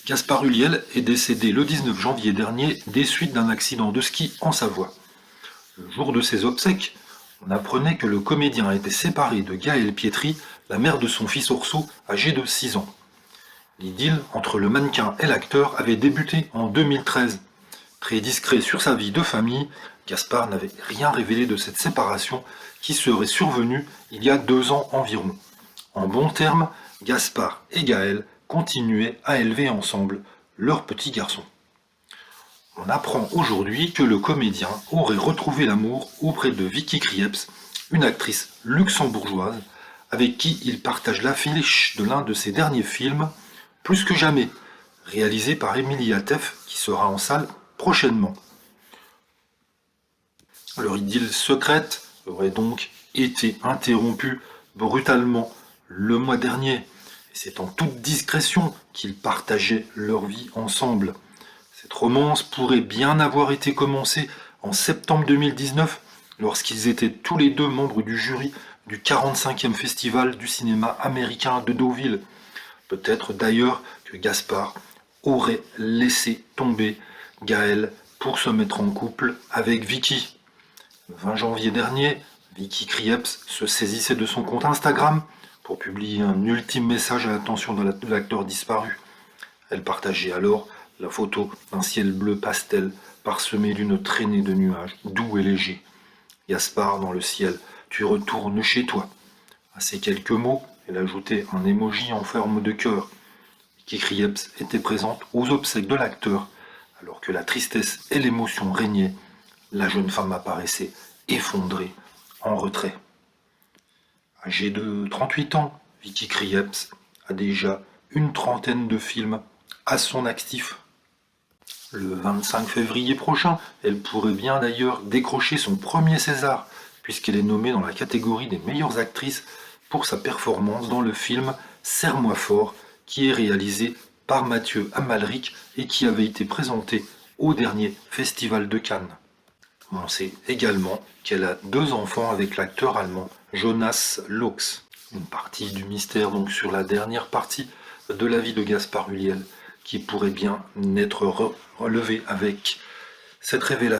Gaspard Ulliel est décédé le 19 janvier dernier des suites d'un accident de ski en Savoie. Le jour de ses obsèques, on apprenait que le comédien a été séparé de Gaëlle Pietri, la mère de son fils Orso, âgé de 6 ans. L'idylle entre le mannequin et l'acteur avait débuté en 2013. Très discret sur sa vie de famille, Gaspard n'avait rien révélé de cette séparation qui serait survenue il y a 2 ans environ. En bons termes, Gaspard et Gaëlle continuaient à élever ensemble leur petit garçon. On apprend aujourd'hui que le comédien aurait retrouvé l'amour auprès de Vicky Krieps, une actrice luxembourgeoise avec qui il partage l'affiche de l'un de ses derniers films, Plus que jamais, réalisé par Émilie Atef, qui sera en salle prochainement. Leur idylle secrète aurait donc été interrompue brutalement le mois dernier. Et c'est en toute discrétion qu'ils partageaient leur vie ensemble. Cette romance pourrait bien avoir été commencée en septembre 2019, lorsqu'ils étaient tous les deux membres du jury du 45e Festival du cinéma américain de Deauville. Peut-être d'ailleurs que Gaspard aurait laissé tomber Gaëlle pour se mettre en couple avec Vicky. Le 20 janvier dernier, Vicky Krieps se saisissait de son compte Instagram pour publier un ultime message à l'attention de l'acteur disparu. Elle partageait alors la photo d'un ciel bleu pastel parsemé d'une traînée de nuages doux et légers. Gaspard, dans le ciel, tu retournes chez toi. À ces quelques mots, elle ajoutait un emoji en forme de cœur. Vicky Krieps était présente aux obsèques de l'acteur, alors que la tristesse et l'émotion régnaient. La jeune femme apparaissait effondrée, en retrait. Âgée de 38 ans, Vicky Krieps a déjà une trentaine de films à son actif. Le 25 février prochain, elle pourrait bien d'ailleurs décrocher son premier César, puisqu'elle est nommée dans la catégorie des meilleures actrices pour sa performance dans le film Serre-moi fort, qui est réalisé par Mathieu Amalric et qui avait été présenté au dernier Festival de Cannes. On sait également qu'elle a 2 enfants avec l'acteur allemand Jonas Laux. Une partie du mystère donc sur la dernière partie de la vie de Gaspard Ulliel qui pourrait bien être relevée avec cette révélation.